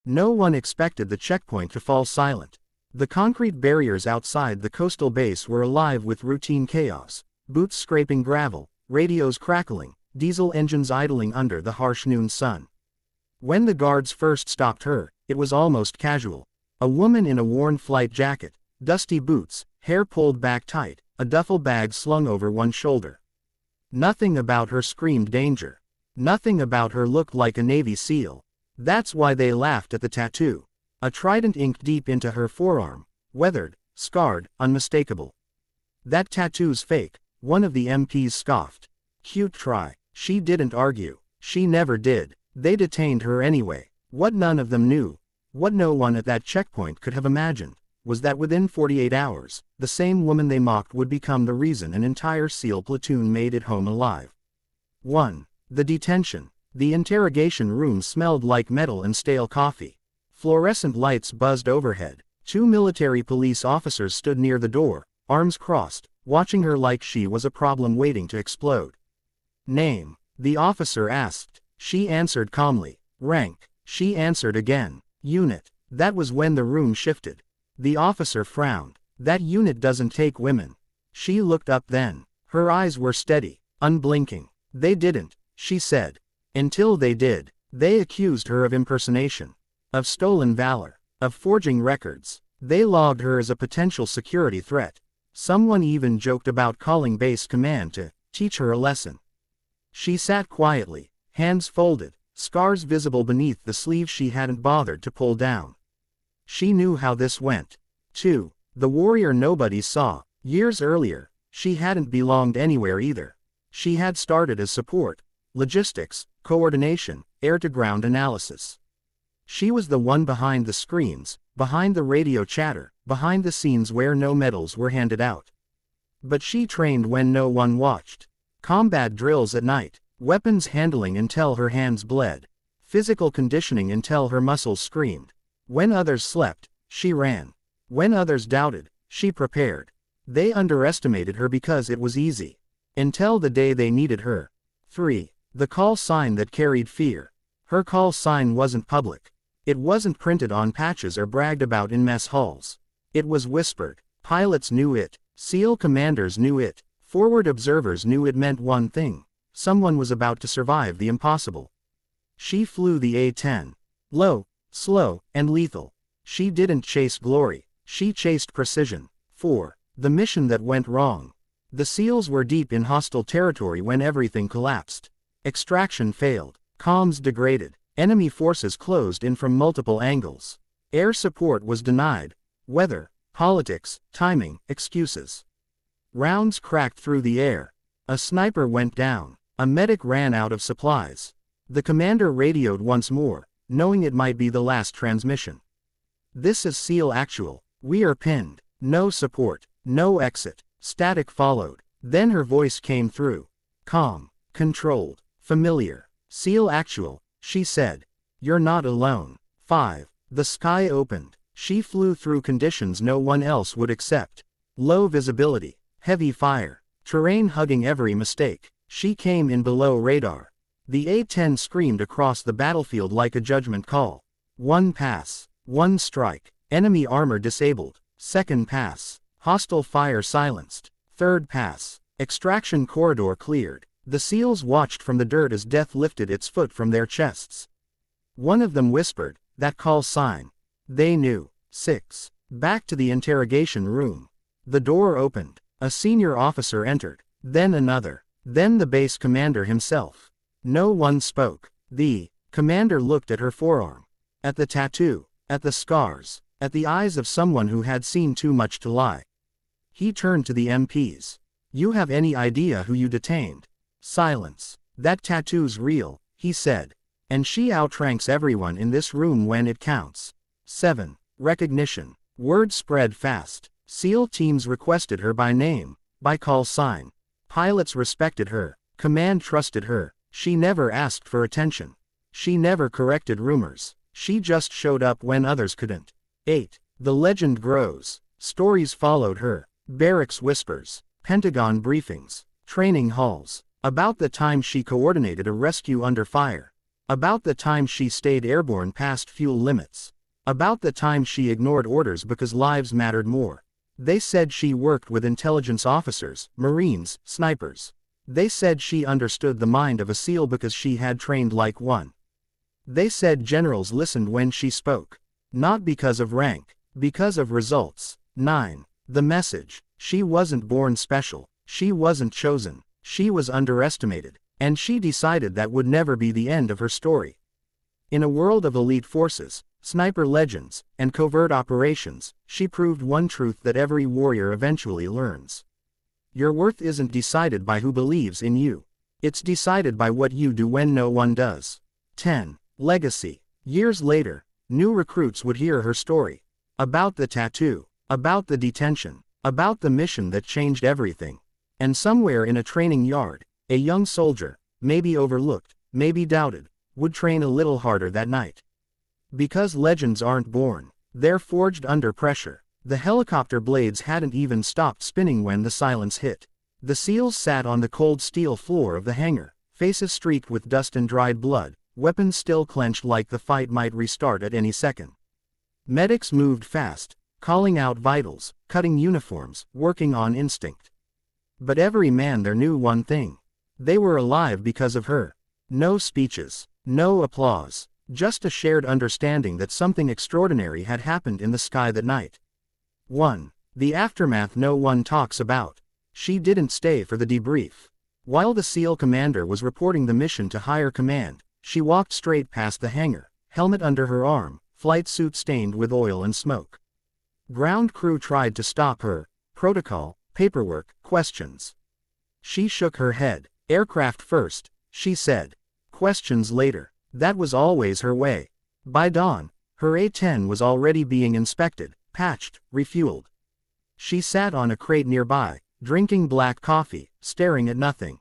No one expected the checkpoint to fall silent. The concrete barriers outside the coastal base were alive with routine chaos, boots scraping gravel, radios crackling, diesel engines idling under the harsh noon sun. When the guards first stopped her, it was almost casual. A woman in a worn flight jacket, dusty boots, hair pulled back tight, a duffel bag slung over one shoulder. Nothing about her screamed danger. Nothing about her looked like a Navy SEAL. That's why they laughed at the tattoo. A trident inked deep into her forearm, weathered, scarred, unmistakable. That tattoo's fake, one of the MPs scoffed. Cute try. She didn't argue. She never did. They detained her anyway. What none of them knew, what no one at that checkpoint could have imagined, was that within 48 hours, the same woman they mocked would become the reason an entire SEAL platoon made it home alive. 1. The detention. The interrogation room smelled like metal and stale coffee. Fluorescent lights buzzed overhead. 2 military police officers stood near the door, arms crossed, watching her like she was a problem waiting to explode. Name? The officer asked. She answered calmly. Rank? She answered again. Unit? That was when the room shifted. The officer frowned. That unit doesn't take women. She looked up then. Her eyes were steady, unblinking. They didn't, she said. Until they did. They accused her of impersonation, of stolen valor, of forging records. They logged her as a potential security threat. Someone even joked about calling base command to teach her a lesson. She sat quietly, hands folded, scars visible beneath the sleeves she hadn't bothered to pull down. She knew how this went. 2. The warrior nobody saw. Years earlier, she hadn't belonged anywhere either. She had started as support, logistics, coordination, air-to-ground analysis. She was the one behind the screens, behind the radio chatter, behind the scenes where no medals were handed out. But she trained when no one watched. Combat drills at night, weapons handling until her hands bled, physical conditioning until her muscles screamed. When others slept, she ran. When others doubted, she prepared. They underestimated her because it was easy. Until the day they needed her. 3. The call sign that carried fear. Her call sign wasn't public. It wasn't printed on patches or bragged about in mess halls. It was whispered. Pilots knew it. SEAL commanders knew it. Forward observers knew it meant one thing. Someone was about to survive the impossible. She flew the A-10. Low, slow, and lethal. She didn't chase glory. She chased precision. 4. The mission that went wrong. The SEALs were deep in hostile territory when everything collapsed. Extraction failed. Comms degraded. Enemy forces closed in from multiple angles. Air support was denied. Weather, politics, timing, excuses. Rounds cracked through the air. A sniper went down. A medic ran out of supplies. The commander radioed once more, knowing it might be the last transmission. This is SEAL Actual. We are pinned. No support. No exit. Static followed. Then her voice came through. Calm. Controlled. Familiar. SEAL Actual, she said. You're not alone. 5. The sky opened. She flew through conditions no one else would accept. Low visibility. Heavy fire. Terrain hugging every mistake. She came in below radar. The A-10 screamed across the battlefield like a judgment call. 1 pass. 1 strike. Enemy armor disabled. 2nd pass. Hostile fire silenced. 3rd pass. Extraction corridor cleared. The SEALs watched from the dirt as death lifted its foot from their chests. One of them whispered, that call sign. They knew. 6. Back to the interrogation room. The door opened. A senior officer entered. Then another. Then the base commander himself. No one spoke. The commander looked at her forearm. At the tattoo. At the scars. At the eyes of someone who had seen too much to lie. He turned to the MPs. You have any idea who you detained? Silence. That tattoo's real, he said. And she outranks everyone in this room when it counts. 7. Recognition. Word spread fast. SEAL teams requested her by name, by call sign. Pilots respected her. Command trusted her. She never asked for attention. She never corrected rumors. She just showed up when others couldn't. 8. The legend grows. Stories followed her. Barracks whispers. Pentagon briefings. Training halls. About the time she coordinated a rescue under fire. About the time she stayed airborne past fuel limits. About the time she ignored orders because lives mattered more. They said she worked with intelligence officers, Marines, snipers. They said she understood the mind of a SEAL because she had trained like one. They said generals listened when she spoke. Not because of rank, because of results. 9. The message. She wasn't born special. She wasn't chosen. She was underestimated. And she decided that would never be the end of her story. In a world of elite forces, sniper legends, and covert operations, she proved one truth that every warrior eventually learns. Your worth isn't decided by who believes in you. It's decided by what you do when no one does. 10. Legacy. Years later, new recruits would hear her story. About the tattoo. About the detention. About the mission that changed everything. And somewhere in a training yard, a young soldier, maybe overlooked, maybe doubted, would train a little harder that night. Because legends aren't born, they're forged under pressure. The helicopter blades hadn't even stopped spinning when the silence hit. The SEALs sat on the cold steel floor of the hangar, faces streaked with dust and dried blood, weapons still clenched like the fight might restart at any second. Medics moved fast, calling out vitals, cutting uniforms, working on instinct. But every man there knew one thing. They were alive because of her. No speeches, no applause, just a shared understanding that something extraordinary had happened in the sky that night. 1. The aftermath no one talks about. She didn't stay for the debrief. While the SEAL commander was reporting the mission to higher command, she walked straight past the hangar, helmet under her arm, flight suit stained with oil and smoke. Ground crew tried to stop her. Protocol, paperwork, questions. She shook her head. Aircraft first, she said. Questions later. That was always her way. By dawn, her A-10 was already being inspected, patched, refueled. She sat on a crate nearby, drinking black coffee, staring at nothing.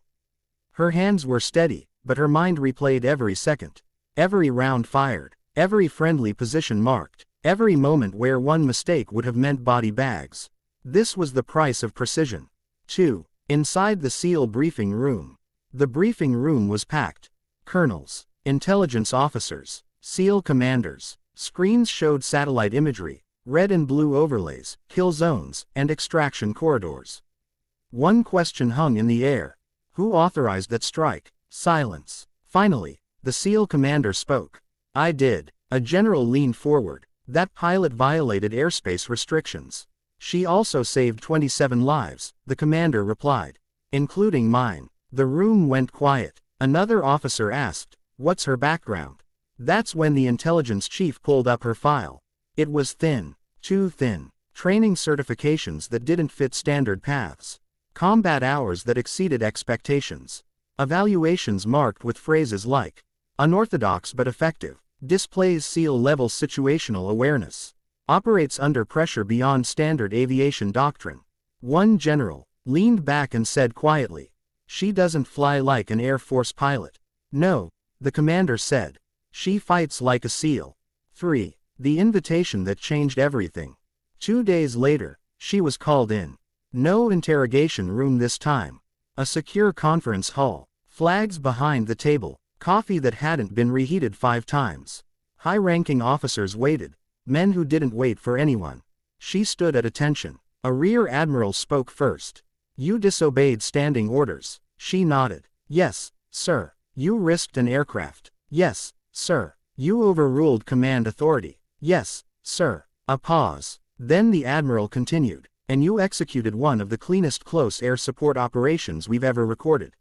Her hands were steady, but her mind replayed every second. Every round fired, every friendly position marked, every moment where one mistake would have meant body bags. This was the price of precision. 2. Inside the SEAL briefing room. The briefing room was packed. Colonels, intelligence officers, SEAL commanders. Screens showed satellite imagery, red and blue overlays, kill zones, and extraction corridors. One question hung in the air. Who authorized that strike? Silence. Finally, the SEAL commander spoke. I did. A general leaned forward. That pilot violated airspace restrictions. She also saved 27 lives, the commander replied. Including mine. The room went quiet. Another officer asked, what's her background? That's when the intelligence chief pulled up her file. It was thin. Too thin. Training certifications that didn't fit standard paths. Combat hours that exceeded expectations. Evaluations marked with phrases like, unorthodox but effective, displays SEAL-level situational awareness, operates under pressure beyond standard aviation doctrine. One general leaned back and said quietly, she doesn't fly like an Air Force pilot. No, the commander said. She fights like a SEAL. 3. The invitation that changed everything. 2 days later, she was called in. No interrogation room this time. A secure conference hall. Flags behind the table. Coffee that hadn't been reheated 5 times. High-ranking officers waited. Men who didn't wait for anyone. She stood at attention. A rear admiral spoke first. You disobeyed standing orders. She nodded. Yes, sir. You risked an aircraft. Yes, sir. You overruled command authority. Yes, sir. A pause. Then the admiral continued. And you executed one of the cleanest close air support operations we've ever recorded.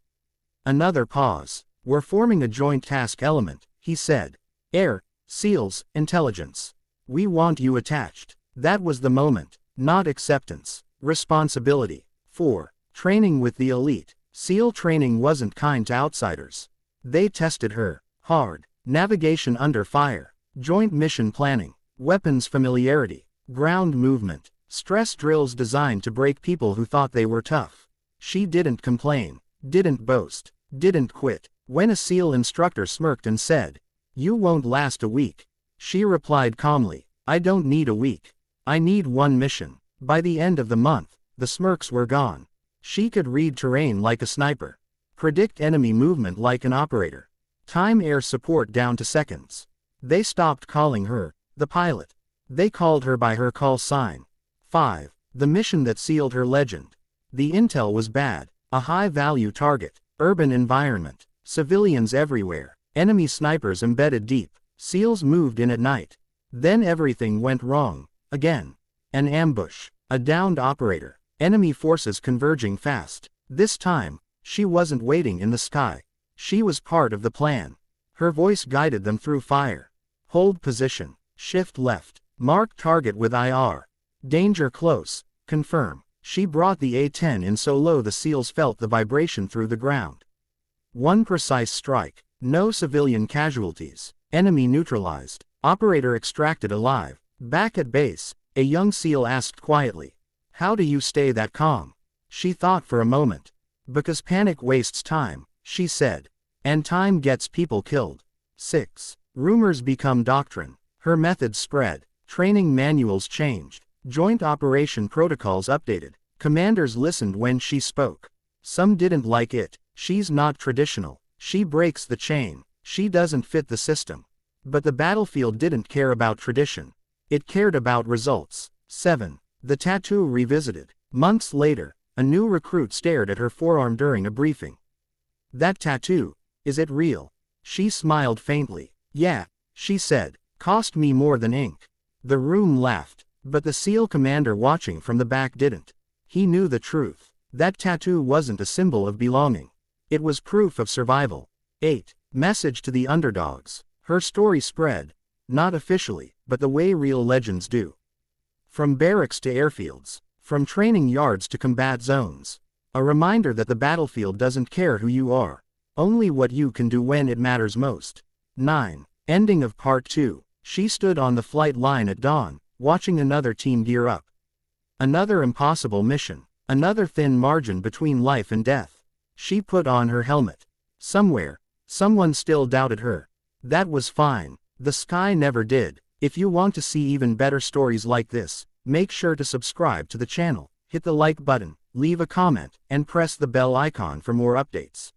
Another pause. We're forming a joint task element, he said. Air, SEALs, intelligence. We want you attached. That was the moment. Not acceptance. Responsibility. 4. Training with the elite. SEAL training wasn't kind to outsiders. They tested her. Hard. Navigation under fire. Joint mission planning. Weapons familiarity. Ground movement. Stress drills designed to break people who thought they were tough. She didn't complain. Didn't boast. Didn't quit. When a SEAL instructor smirked and said, you won't last a week, she replied calmly, I don't need a week. I need one mission. By the end of the month, the smirks were gone. She could read terrain like a sniper. Predict enemy movement like an operator. Time air support down to seconds. They stopped calling her the pilot. They called her by her call sign. 5. The mission that sealed her legend. The intel was bad. A high-value target. Urban environment. Civilians everywhere. Enemy snipers embedded deep. SEALs moved in at night. Then everything went wrong. Again. An ambush. A downed operator. Enemy forces converging fast. This time, she wasn't waiting in the sky. She was part of the plan. Her voice guided them through fire. Hold position. Shift left. Mark target with IR. Danger close. Confirm. She brought the A-10 in so low the SEALs felt the vibration through the ground. One precise strike. No civilian casualties. Enemy neutralized. Operator extracted alive. Back at base, a young SEAL asked quietly, "How do you stay that calm?" She thought for a moment. "Because panic wastes time," she said. "And time gets people killed." 6. Rumors become doctrine. Her methods spread. Training manuals changed. Joint operation protocols updated. Commanders listened when she spoke. Some didn't like it. She's not traditional. She breaks the chain. She doesn't fit the system. But the battlefield didn't care about tradition. It cared about results. 7. The tattoo revisited. Months later, a new recruit stared at her forearm during a briefing. "That tattoo, is it real?" She smiled faintly. "Yeah," she said. "Cost me more than ink." The room laughed. But the SEAL commander watching from the back didn't. He knew the truth. That tattoo wasn't a symbol of belonging. It was proof of survival. 8. Message to the underdogs. Her story spread. Not officially, but the way real legends do. From barracks to airfields. From training yards to combat zones. A reminder that the battlefield doesn't care who you are. Only what you can do when it matters most. 9. Ending of Part 2. She stood on the flight line at dawn, watching another team gear up. Another impossible mission. Another thin margin between life and death. She put on her helmet. Somewhere, someone still doubted her. That was fine. The sky never did. If you want to see even better stories like this, make sure to subscribe to the channel, hit the like button, leave a comment, and press the bell icon for more updates.